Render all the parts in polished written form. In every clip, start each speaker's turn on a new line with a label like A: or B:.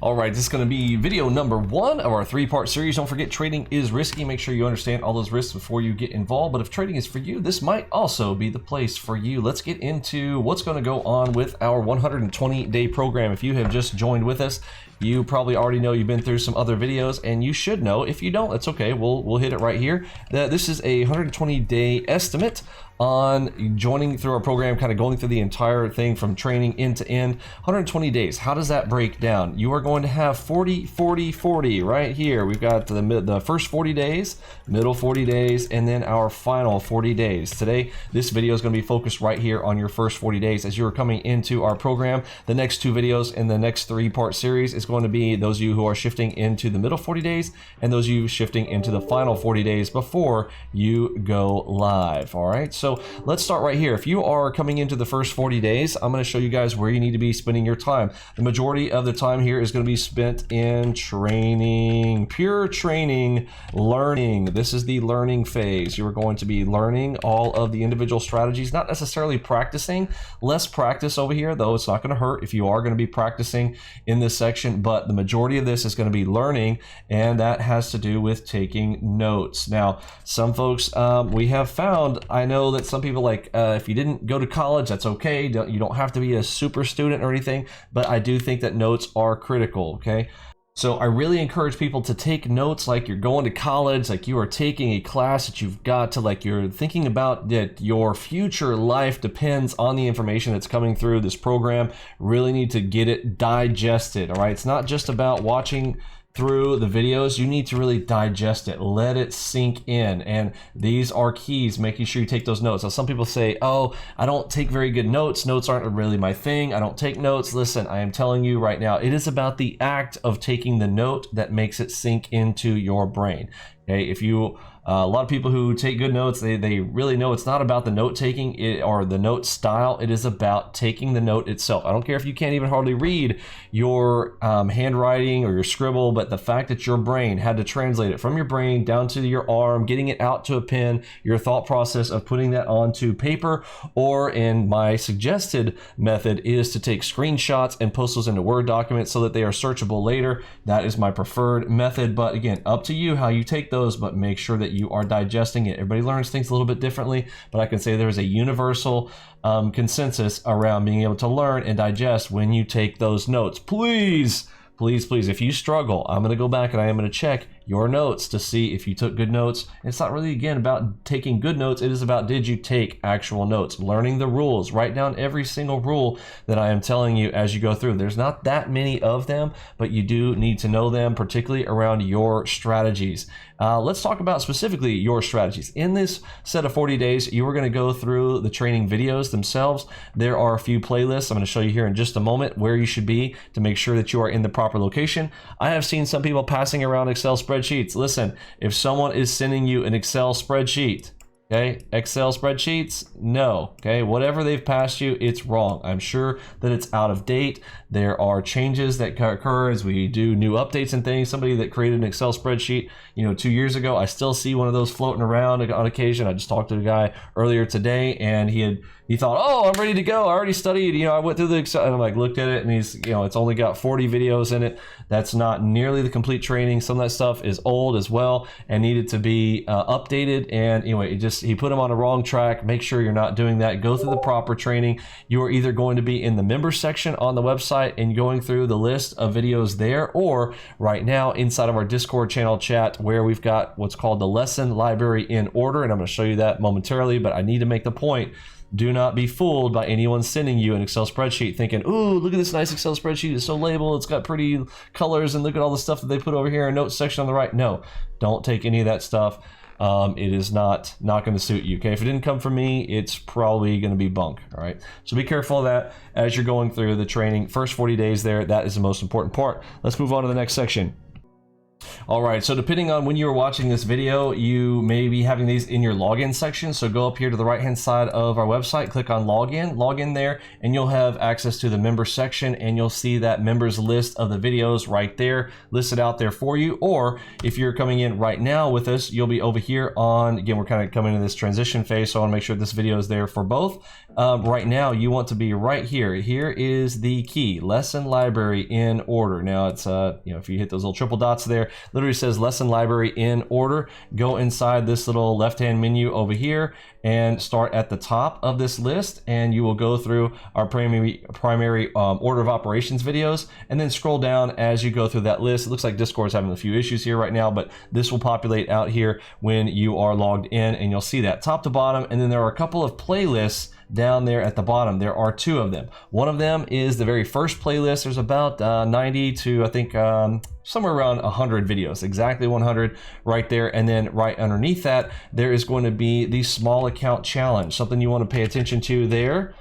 A: All right, this is going to be video number 1 of our 3-part series. Don't forget, trading is risky. Make sure you understand all those risks before you get involved. But if trading is for you, this might also be the place for you. Let's get into what's going to go on with our 120-day program. If you have just joined with us, you probably already know, you've been through some other videos, and you should know. If you don't, that's okay. We'll hit it right here. That this is a 120-day estimate on joining through our program, kind of going through the entire thing from training end to end. 120 days. How does that break down? You are going to have 40, 40, 40 right here. We've got the first 40 days, middle 40 days, and then our final 40 days. Today, this video is going to be focused right here on your first 40 days as you are coming into our program. The next 2 videos in the next 3-part series is going to be those of you who are shifting into the middle 40 days and those of you shifting into the final 40 days before you go live. All right, so let's start right here. If you are coming into the first 40 days, I'm going to show you guys where you need to be spending your time. The majority of the time here is going to be spent in training, pure training, learning. This is the learning phase. You are going to be learning all of the individual strategies, not necessarily practicing. Less practice over here, though it's not going to hurt if you are going to be practicing in this section, but the majority of this is going to be learning, and that has to do with taking notes. Now, some folks we have found, I know that some people like, if you didn't go to college, that's okay. You don't have to be a super student or anything, but I do think that notes are critical, okay? So I really encourage people to take notes like you're going to college, like you are taking a class that you've got to, like you're thinking about that your future life depends on the information that's coming through this program. Really need to get it digested, all right? It's not just about watching through the videos. You need to really digest it, let it sink in, and these are keys, making sure you take those notes. Now, some people say, oh, I don't take very good notes aren't really my thing, I don't take notes. Listen, I am telling you right now, it is about the act of taking the note that makes it sink into your brain. Okay, if you a lot of people who take good notes, they really know it's not about the note taking or the note style. It is about taking the note itself. I don't care if you can't even hardly read your handwriting or your scribble, but the fact that your brain had to translate it from your brain down to your arm, getting it out to a pen, your thought process of putting that onto paper, or in my suggested method is to take screenshots and post those into Word documents so that they are searchable later. That is my preferred method, but again, up to you how you take those, but make sure that you are digesting it. Everybody learns things a little bit differently, but I can say there is a universal consensus around being able to learn and digest when you take those notes. Please, please, please, if you struggle, I'm going to go back and I am going to check your notes to see if you took good notes. It's not really, again, about taking good notes. It is about, did you take actual notes? Learning the rules. Write down every single rule that I am telling you as you go through. There's not that many of them, but you do need to know them, particularly around your strategies. Let's talk about specifically your strategies. In this set of 40 days, you are going to go through the training videos themselves. There are a few playlists I'm going to show you here in just a moment where you should be to make sure that you are in the proper location. I have seen some people passing around Excel spreadsheets. Listen, if someone is sending you an Excel spreadsheet, okay, Excel spreadsheets, no, okay, whatever they've passed you, it's wrong. I'm sure that it's out of date. There are changes that occur as we do new updates and things. Somebody that created an Excel spreadsheet, 2 years ago, I still see one of those floating around on occasion. I just talked to a guy earlier today, and he thought, oh, I'm ready to go. I already studied, I went through the Excel, and I'm like, looked at it, and he's, it's only got 40 videos in it. That's not nearly the complete training. Some of that stuff is old as well and needed to be updated. And anyway, he put him on a wrong track. Make sure you're not doing that. Go through the proper training. You are either going to be in the members section on the website and going through the list of videos there, or right now inside of our Discord channel chat where we've got what's called the lesson library in order. And I'm going to show you that momentarily, but I need to make the point. Do not be fooled by anyone sending you an Excel spreadsheet thinking, ooh, look at this nice Excel spreadsheet. It's so labeled. It's got pretty colors, and look at all the stuff that they put over here in notes section on the right. No, don't take any of that stuff. It is not going to suit you. Okay, if it didn't come from me, it's probably going to be bunk. All right, so be careful of that as you're going through the training. First 40 days there, that is the most important part. Let's move on to the next section. All right, so depending on when you are watching this video, you may be having these in your login section. So go up here to the right-hand side of our website, click on login, log in there, and you'll have access to the member section, and you'll see that members list of the videos right there, listed out there for you. Or if you're coming in right now with us, you'll be over here on, again, we're kind of coming into this transition phase, so I want to make sure this video is there for both. Right now, you want to be right here. Here is the key, lesson library in order. Now it's, if you hit those little triple dots there, literally says lesson library in order. Go inside this little left-hand menu over here and start at the top of this list, and you will go through our primary order of operations videos, and then scroll down as you go through that list. It looks like Discord is having a few issues here right now, but this will populate out here when you are logged in, and you'll see that top to bottom. And then there are a couple of playlists down there at the bottom. There are two of them. One of them is the very first playlist. There's about 90 to, I think, somewhere around 100 videos, exactly 100 right there. And then right underneath that, there is going to be the small account challenge, something you want to pay attention to there.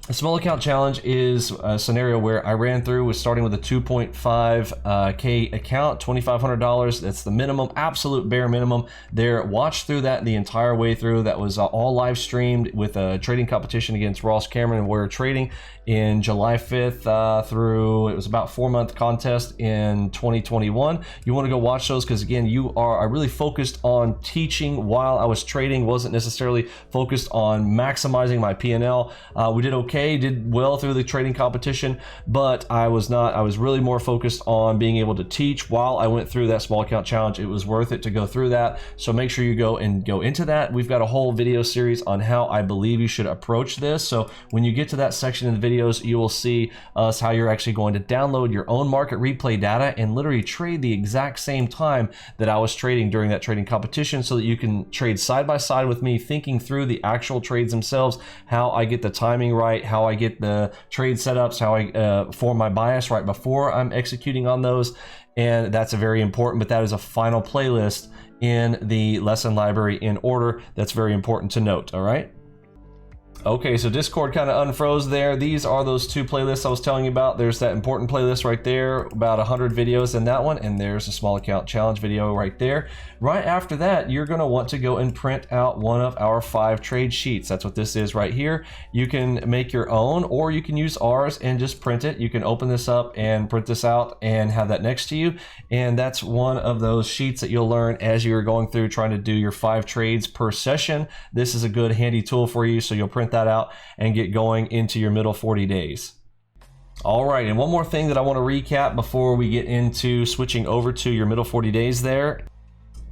A: A small account challenge is a scenario where I ran through with starting with a 2.5K account, $2,500. That's the minimum, absolute bare minimum there. Watch through that the entire way through. That was all live streamed with a trading competition against Ross Cameron and Warrior Trading in July 5th through, it was about 4-month contest in 2021. You want to go watch those because, again, I really focused on teaching while I was trading, wasn't necessarily focused on maximizing my P&L. We did okay, did well through the trading competition, but I was really more focused on being able to teach while I went through that small account challenge. It was worth it to go through that. So make sure you go into that. We've got a whole video series on how I believe you should approach this. So when you get to that section in the videos, you will see how you're actually going to download your own market replay data and literally trade the exact same time that I was trading during that trading competition, so that you can trade side by side with me, thinking through the actual trades themselves, how I get the timing right, how I get the trade setups, how I form my bias right before I'm executing on those. And that's a very important, but that is a final playlist in the lesson library in order. That's very important to note, all right? Okay, so Discord kind of unfroze there. These are those two playlists I was telling you about. There's that important playlist right there, about 100 videos in that one, and there's a small account challenge video right there. Right after that, you're going to want to go and print out one of our 5 trade sheets. That's what this is right here. You can make your own, or you can use ours and just print it. You can open this up and print this out and have that next to you. And that's one of those sheets that you'll learn as you're going through trying to do your 5 trades per session. This is a good handy tool for you, so you'll print that out and get going into your middle 40 days. All right, and one more thing that I want to recap before we get into switching over to your middle 40 days there.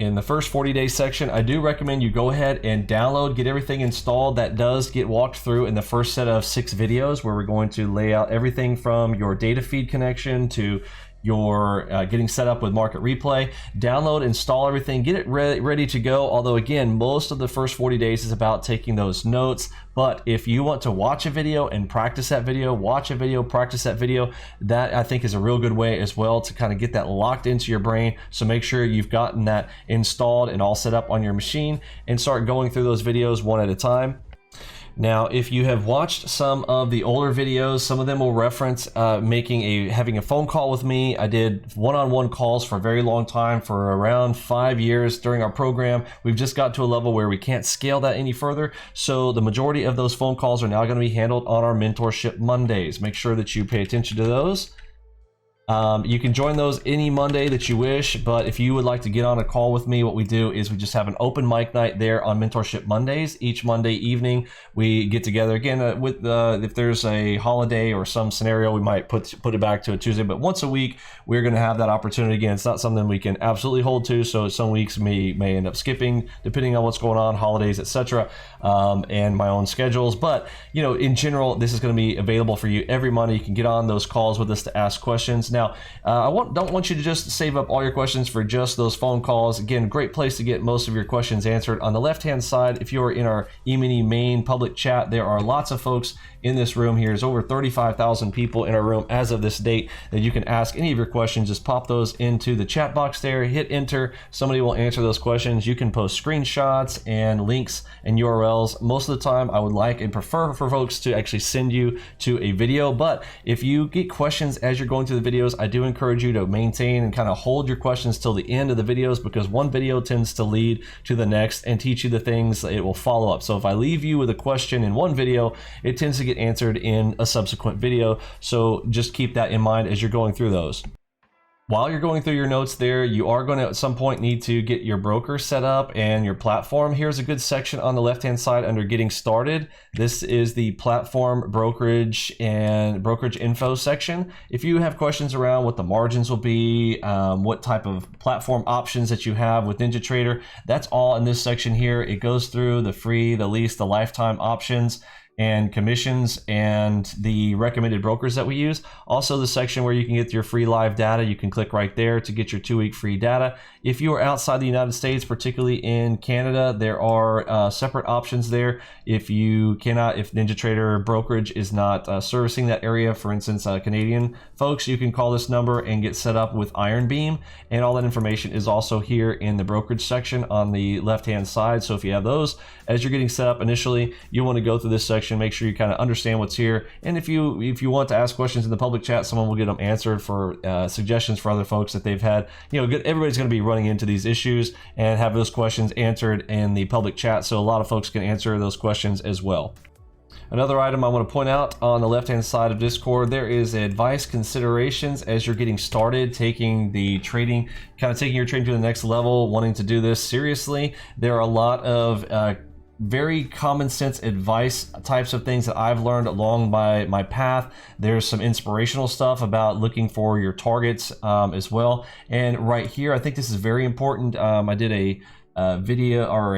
A: In the first 40-day section, I do recommend you go ahead and download, get everything installed. That does get walked through in the first set of 6 videos, where we're going to lay out everything from your data feed connection to your getting set up with market replay. Download, install everything, get it ready to go. Although, again, most of the first 40 days is about taking those notes. But if you want to watch a video and practice that video, watch a video, practice that video, that I think is a real good way as well to kind of get that locked into your brain. So make sure you've gotten that installed and all set up on your machine, and start going through those videos one at a time. Now, if you have watched some of the older videos, some of them will reference having a phone call with me. I did one-on-one calls for a very long time, for around 5 years during our program. We've just got to a level where we can't scale that any further. So the majority of those phone calls are now going to be handled on our Mentorship Mondays. Make sure that you pay attention to those. You can join those any Monday that you wish, but if you would like to get on a call with me, what we do is we just have an open mic night there on Mentorship Mondays. Each Monday evening, we get together again if there's a holiday or some scenario, we might put it back to a Tuesday, but once a week, we're going to have that opportunity again. It's not something we can absolutely hold to, so some weeks may end up skipping depending on what's going on, holidays, etc., and my own schedules. But, in general, this is going to be available for you every Monday. You can get on those calls with us to ask questions. Now, I don't want you to just save up all your questions for just those phone calls. Again, great place to get most of your questions answered. On the left-hand side, if you're in our Emini main public chat, there are lots of folks in this room here. There's over 35,000 people in our room as of this date that you can ask any of your questions. Just pop those into the chat box there, hit enter, somebody will answer those questions. You can post screenshots and links and URLs. Most of the time I would like and prefer for folks to actually send you to a video, but if you get questions as you're going through the videos, I do encourage you to maintain and kind of hold your questions till the end of the videos, because one video tends to lead to the next and teach you the things it will follow up. So if I leave you with a question in one video, it tends to get answered in a subsequent video. So just keep that in mind as you're going through those. While you're going through your notes there, you are going to at some point need to get your broker set up and your platform. Here's a good section on the left-hand side under Getting Started. This is the platform, brokerage, and brokerage info section. If you have questions around what the margins will be, what type of platform options that you have with NinjaTrader, that's all in this section here. It goes through the free, the lease, the lifetime options, and commissions, and the recommended brokers that we use. Also the section where you can get your free live data, you can click right there to get your 2-week free data. If you are outside the United States, particularly in Canada, there are separate options there. If you cannot, if NinjaTrader brokerage is not servicing that area, for instance, Canadian folks, you can call this number and get set up with Ironbeam, and all that information is also here in the brokerage section on the left-hand side. So if you have those, as you're getting set up initially, you want to go through this section, make sure you kind of understand what's here, and if you want to ask questions in the public chat, someone will get them answered for suggestions for other folks that they've had. You know, everybody's going to be running into these issues and have those questions answered in the public chat, so a lot of folks can answer those questions as well. Another item I want to point out on the left-hand side of Discord, there is advice considerations as you're getting started, taking the trading, kind of taking your trading to the next level, wanting to do this seriously. There are a lot of very common sense advice types of things that I've learned along my path. There's some inspirational stuff about looking for your targets as well. And right here, I think this is very important. I did a video or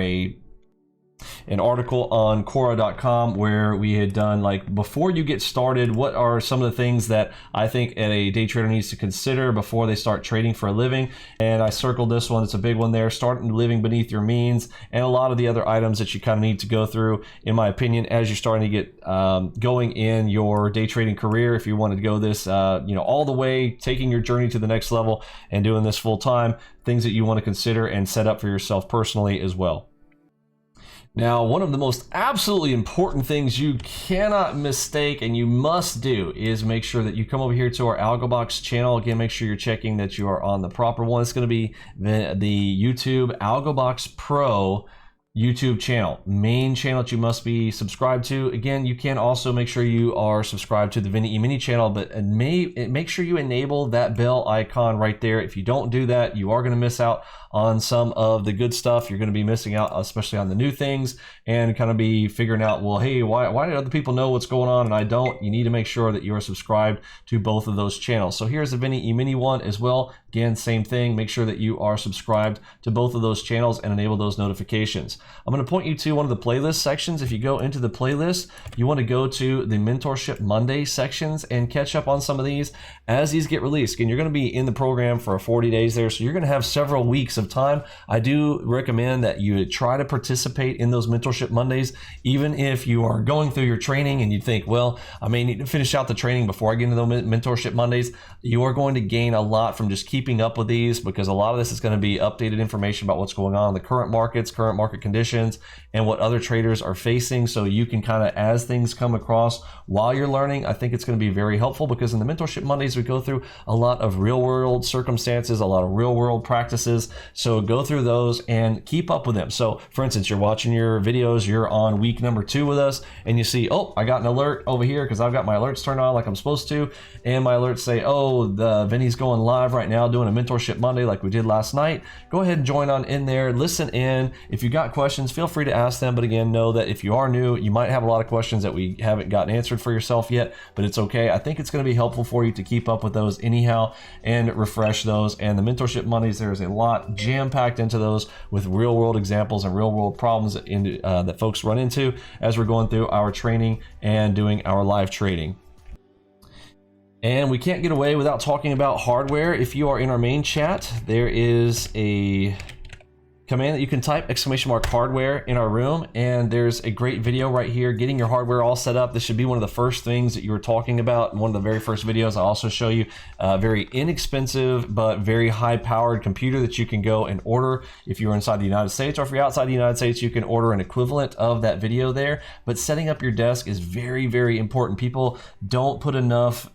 A: an article on Quora.com where we had done, like, before you get started, what are some of the things that I think a day trader needs to consider before they start trading for a living. And I circled this one. It's a big one there, starting living beneath your means, and a lot of the other items that you kind of need to go through, in my opinion, as you're starting to get going in your day trading career. If you want to go this all the way, taking your journey to the next level and doing this full time, things that you want to consider and set up for yourself personally as well. Now, one of the most absolutely important things you cannot mistake and you must do is make sure that you come over here to our AlgoBox channel. Again, make sure you're checking that you are on the proper one. It's going to be the YouTube AlgoBox Pro YouTube channel, main channel that you must be subscribed to. Again, you can also make sure you are subscribed to the Vinny Emini channel, but make sure you enable that bell icon right there. If you don't do that, you are going to miss out on some of the good stuff. You're going to be missing out, especially on the new things, and kind of be figuring out, well, hey, why do other people know what's going on and I don't? You need to make sure that you are subscribed to both of those channels. So here's the Vinny Emini one as well. Again, same thing. Make sure that you are subscribed to both of those channels and enable those notifications. I'm going to point you to one of the playlist sections. If you go into the playlist, you want to go to the Mentorship Monday sections and catch up on some of these as these get released. Again, you're going to be in the program for 40 days there, so you're going to have several weeks of time. I do recommend that you try to participate in those Mentorship Mondays, even if you are going through your training and you think, well, I may need to finish out the training before I get into the Mentorship Mondays. You are going to gain a lot from just keeping up with these, because a lot of this is going to be updated information about what's going on in the current markets, current market conditions, and what other traders are facing. So you can kind of, as things come across while you're learning, I think it's going to be very helpful, because in the Mentorship Mondays, we go through a lot of real world circumstances, a lot of real world practices. So go through those and keep up with them. So for instance, you're watching your videos, you're on week number 2 with us, and you see, oh, I got an alert over here because I've got my alerts turned on like I'm supposed to. And my alerts say, oh, the Vinny's going live right now doing a Mentorship Monday like we did last night. Go ahead and join on in there, listen in. If you got questions, feel free to ask them. But again, know that if you are new, you might have a lot of questions that we haven't gotten answered for yourself yet, but it's okay. I think it's going to be helpful for you to keep up with those anyhow and refresh those. And the Mentorship Mondays, there's a lot jam-packed into those with real world examples and real world problems that folks run into as we're going through our training and doing our live trading. And we can't get away without talking about hardware. If you are in our main chat, there is a command that you can type, !hardware in our room, and there's a great video right here, getting your hardware all set up. This should be one of the first things that you were talking about in one of the very first videos. I also show you a very inexpensive but very high powered computer that you can go and order if you're inside the United States, or if you're outside the United States, you can order an equivalent of that video there. But setting up your desk is very, very important. People don't put enough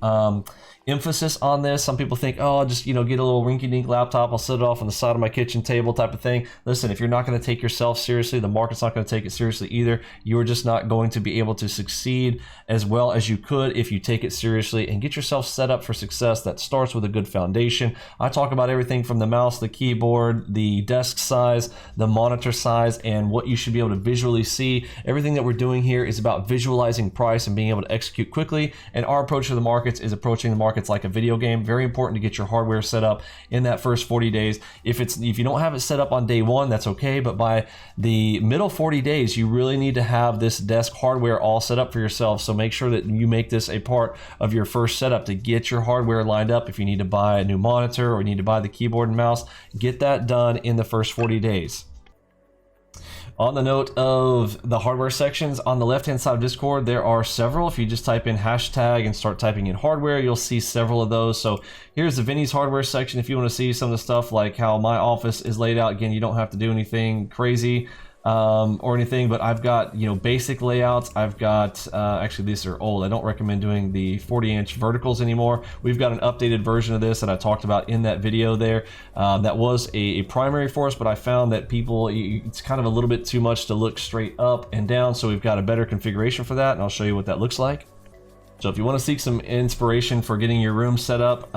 A: emphasis on this. Some people think, oh, I'll just, get a little rinky-dink laptop, I'll set it off on the side of my kitchen table type of thing. Listen, if you're not going to take yourself seriously, the market's not going to take it seriously either. You are just not going to be able to succeed as well as you could if you take it seriously and get yourself set up for success. That starts with a good foundation. I talk about everything from the mouse, the keyboard, the desk size, the monitor size, and what you should be able to visually see. Everything that we're doing here is about visualizing price and being able to execute quickly. And our approach to the markets is approaching the markets like a video game. Very important to get your hardware set up in that first 40 days. If you don't have it set up on day one, that's okay, but by the middle 40 days, you really need to have this desk hardware all set up for yourself. So make sure that you make this a part of your first setup to get your hardware lined up. If you need to buy a new monitor or you need to buy the keyboard and mouse, get that done in the first 40 days. On the note of the hardware sections, on the left-hand side of Discord, there are several. If you just type in hashtag and start typing in hardware, you'll see several of those. So here's the Vinny's hardware section. If you want to see some of the stuff like how my office is laid out, again, you don't have to do anything crazy or anything, but I've got, basic layouts. I've got, actually these are old. I don't recommend doing the 40-inch verticals anymore. We've got an updated version of this that I talked about in that video there. That was a primary for us, but I found that it's kind of a little bit too much to look straight up and down. So we've got a better configuration for that, and I'll show you what that looks like. So if you want to seek some inspiration for getting your room set up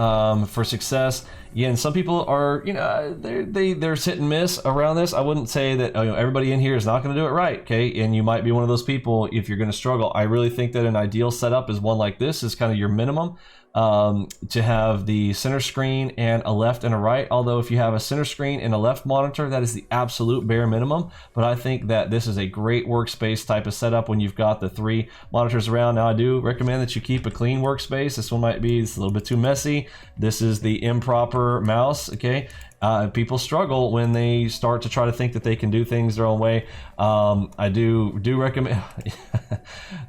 A: for success, again, some people are, there's hit and miss around this. I wouldn't say that everybody in here is not going to do it right, okay? And you might be one of those people if you're going to struggle. I really think that an ideal setup is one like this, is kind of your minimum. To have the center screen and a left and a right. Although if you have a center screen and a left monitor, that is the absolute bare minimum. But I think that this is a great workspace type of setup when you've got the 3 monitors around. Now I do recommend that you keep a clean workspace. This one might be, it's a little bit too messy. This is the improper mouse, okay? People struggle when they start to try to think that they can do things their own way. I do recommend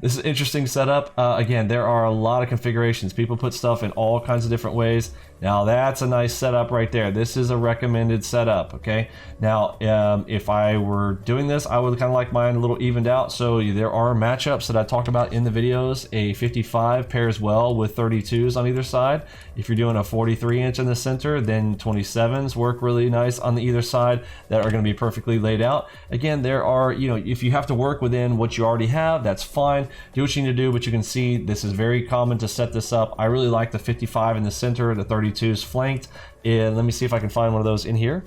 A: this is an interesting setup. Again, there are a lot of configurations. People put stuff in all kinds of different ways. Now that's a nice setup right there. This is a recommended setup, okay? Now, if I were doing this, I would kind of like mine a little evened out. So there are matchups that I talked about in the videos. A 55 pairs well with 32s on either side. If you're doing a 43-inch in the center, then 27s work really nice on the either side that are going to be perfectly laid out. Again, there are, if you have to work within what you already have, that's fine. Do what you need to do, but you can see this is very common to set this up. I really like the 55 in the center, the 32s flanked, and let me see if I can find one of those in here.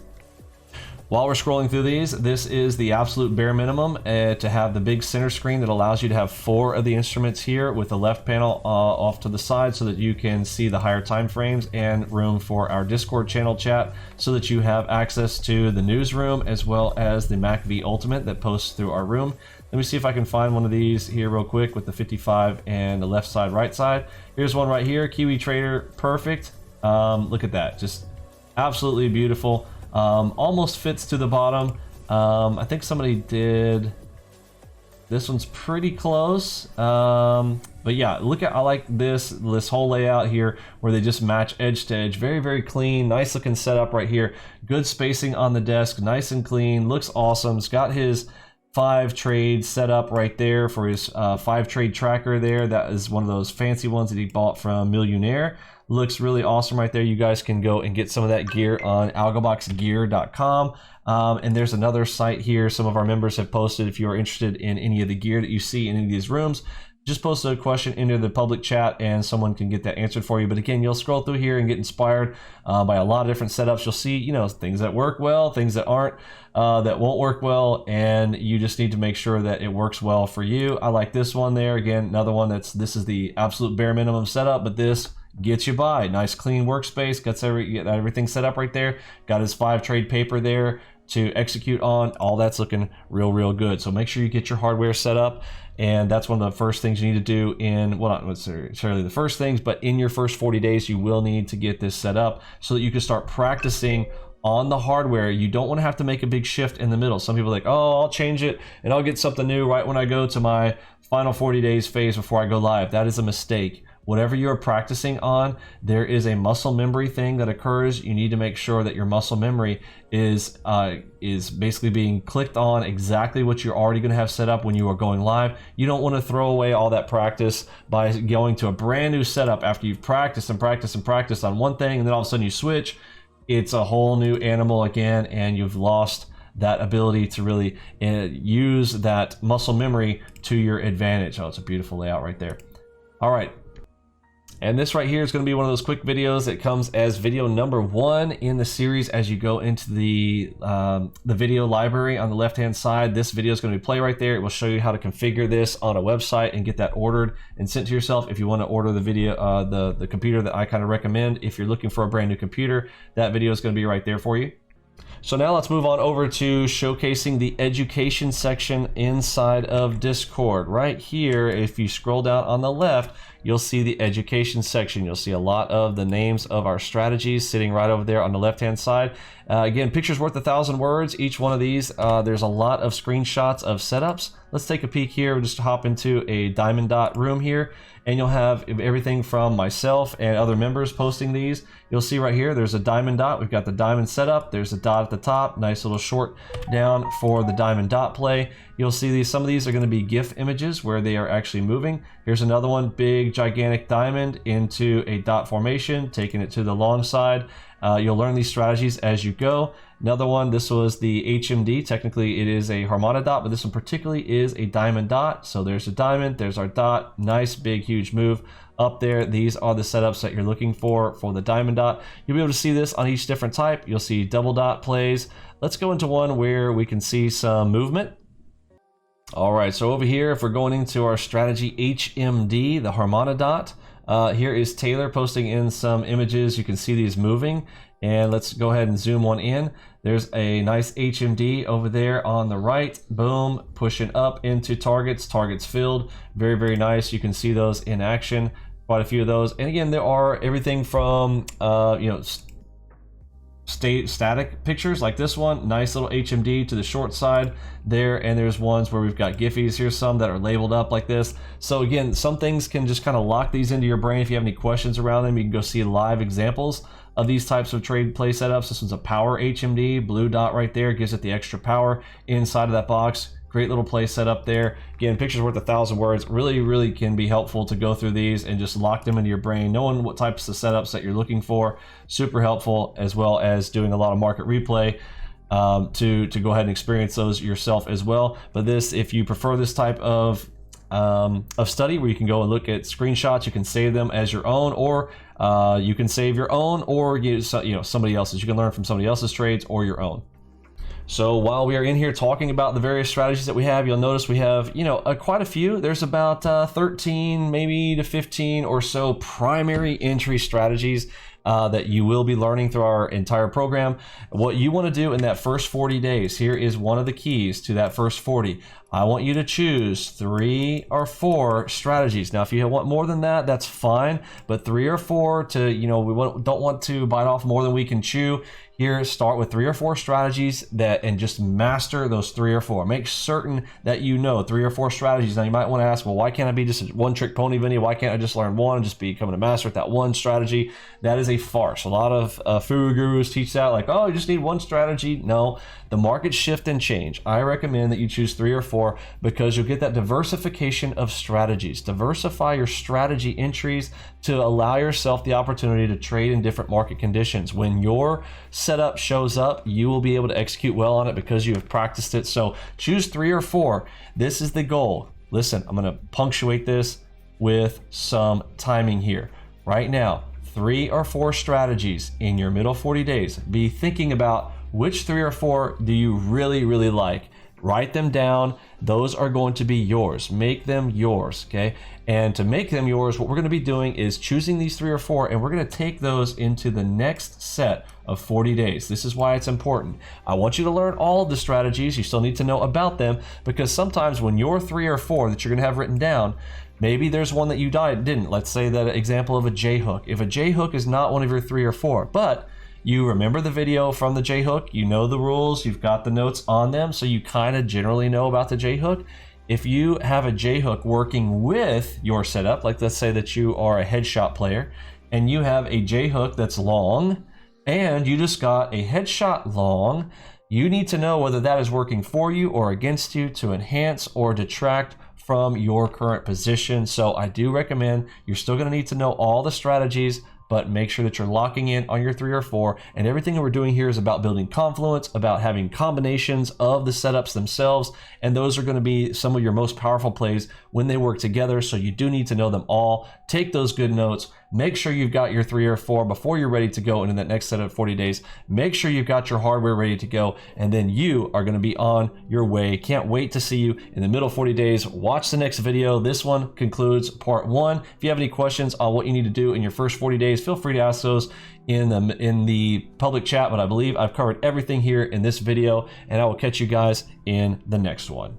A: While we're scrolling through these, this is the absolute bare minimum to have the big center screen that allows you to have 4 of the instruments here with the left panel off to the side so that you can see the higher time frames, and room for our Discord channel chat so that you have access to the newsroom as well as the MacV Ultimate that posts through our room. Let me see if I can find one of these here real quick with the 55 and the left side, right side. Here's one right here, Kiwi Trader, perfect. Look at that, just absolutely beautiful. Almost fits to the bottom. I think somebody did, this one's pretty close. But yeah, I like this whole layout here where they just match edge to edge. Very, very clean, nice looking setup right here. Good spacing on the desk, nice and clean, looks awesome. It's got his 5 trade set up right there for his 5 trade tracker there. That is one of those fancy ones that he bought from Millionaire. Looks really awesome right there. You guys can go and get some of that gear on algoboxgear.com. And there's another site here some of our members have posted. If you are interested in any of the gear that you see in any of these rooms, just post a question into the public chat and someone can get that answered for you. But again, you'll scroll through here and get inspired by a lot of different setups. You'll see, things that work well, things that aren't, that won't work well, and you just need to make sure that it works well for you. I like this one there. Again, another one this is the absolute bare minimum setup, but this gets you by. Nice clean workspace, got everything set up right there. Got his 5 trade paper there to execute on. All that's looking real good. So make sure you get your hardware set up, and that's one of the first things you need to do in, well, not necessarily the first things, but in your first 40 days you will need to get this set up so that you can start practicing on the hardware. You don't want to have to make a big shift in the middle. Some people are like, oh, I'll change it and I'll get something new right when I go to my final 40 days phase before I go live. That is a mistake. Whatever you're practicing on, there is a muscle memory thing that occurs. You need to make sure that your muscle memory is basically being clicked on exactly what you're already going to have set up when you are going live. You don't want to throw away all that practice by going to a brand new setup after you've practiced and practiced and practiced on one thing, and then all of a sudden you switch. It's a whole new animal again, and you've lost that ability to really use that muscle memory to your advantage. Oh, it's a beautiful layout right there. All right. And this right here is going to be one of those quick videos that comes as video number 1 in the series as you go into the video library on the left-hand side. This video is going to play right there. It will show you how to configure this on a website and get that ordered and sent to yourself. If you want to order the video, the computer that I kind of recommend, if you're looking for a brand new computer, that video is going to be right there for you. So now let's move on over to showcasing the education section inside of Discord. Right here, if you scroll down on the left, you'll see the education section. You'll see a lot of the names of our strategies sitting right over there on the left-hand side. Again, pictures worth 1,000 words. Each one of these, there's a lot of screenshots of setups. Let's take a peek here. We'll just hop into a diamond dot room here, and you'll have everything from myself and other members posting these. You'll see right here, there's a diamond dot. We've got the diamond setup. There's a dot at the top. Nice little short down for the diamond dot play. You'll see these. Some of these are going to be GIF images where they are actually moving. Here's another one, big gigantic diamond into a dot formation, taking it to the long side. You'll learn these strategies as you go. Another one, this was the HMD. Technically it is a Harmonic dot, but this one particularly is a diamond dot. So there's a diamond, there's our dot, nice big huge move up there. These are the setups that you're looking for the diamond dot. You'll be able to see this on each different type. You'll see double dot plays. Let's go into one where we can see some movement. All right, so over here, if we're going into our strategy HMD, the Harmonic dot, here is Taylor posting in some images. You can see these moving, and let's go ahead and zoom one in. There's a nice HMD over there on the right. Boom, pushing up into targets filled. Very, very nice. You can see those in action, quite a few of those. And again, there are everything from, static pictures like this one, nice little HMD to the short side there, and there's ones where we've got Giphies. Here's some that are labeled up like this. So again, some things can just kind of lock these into your brain. If you have any questions around them, you can go see live examples of these types of trade play setups. This one's a power HMD, blue dot right there, gives it the extra power inside of that box. Great little play setup there. Again, pictures worth 1,000 words. Really, really can be helpful to go through these and just lock them into your brain, knowing what types of setups that you're looking for. Super helpful, as well as doing a lot of market replay to go ahead and experience those yourself as well. But this, if you prefer this type of study where you can go and look at screenshots, you can save them as your own, or you can save your own, or use somebody else's. You can learn from somebody else's trades or your own. So while we are in here talking about the various strategies that we have, you'll notice we have, quite a few. There's about 13, maybe to 15 or so primary entry strategies that you will be learning through our entire program. What you want to do in that first 40 days, here is one of the keys to that first 40. I want you to choose 3 or 4 strategies. Now, if you want more than that, that's fine, but 3 or 4 to, we don't want to bite off more than we can chew. Here, start with 3 or 4 strategies and just master those 3 or 4. Make certain that you know 3 or 4 strategies. Now, you might want to ask, well, why can't I be just a one-trick pony, Vinny? Why can't I just learn one and just become a master at that one strategy? That is a farce. A lot of Furu gurus teach that, like, oh, you just need one strategy. No, the markets shift and change. I recommend that you choose 3 or 4 because you'll get that diversification of strategies. Diversify your strategy entries to allow yourself the opportunity to trade in different market conditions. When your setup shows up, you will be able to execute well on it because you have practiced it. So choose 3 or 4. This is the goal. Listen, I'm going to punctuate this with some timing here. Right now, 3 or 4 strategies in your middle 40 days. Be thinking about which 3 or 4 do you really, really like. Write them down. Those are going to be yours. Make them yours, okay? And to make them yours, what we're going to be doing is choosing these 3 or 4, and we're going to take those into the next set of 40 days. This is why it's important. I want you to learn all of the strategies. You still need to know about them, because sometimes when your 3 or 4 that you're going to have written down, maybe there's one that you didn't. Let's say that example of a J hook. If a J hook is not one of your 3 or 4, but You remember the video from the J-hook, you know the rules, you've got the notes on them, so you kind of generally know about the J-hook. If you have a J-hook working with your setup, like let's say that you are a headshot player and you have a J-hook that's long and you just got a headshot long, you need to know whether that is working for you or against you to enhance or detract from your current position. So I do recommend, you're still going to need to know all the strategies, but make sure that you're locking in on your 3 or 4. And everything that we're doing here is about building confluence, about having combinations of the setups themselves. And those are going to be some of your most powerful plays when they work together. So you do need to know them all. Take those good notes. Make sure you've got your 3 or 4 before you're ready to go into that next set of 40 days. Make sure you've got your hardware ready to go, and then you are going to be on your way. Can't wait to see you in the middle 40 days. Watch the next video. This one concludes part 1. If you have any questions on what you need to do in your first 40 days, feel free to ask those in the public chat, but I believe I've covered everything here in this video, and I will catch you guys in the next one.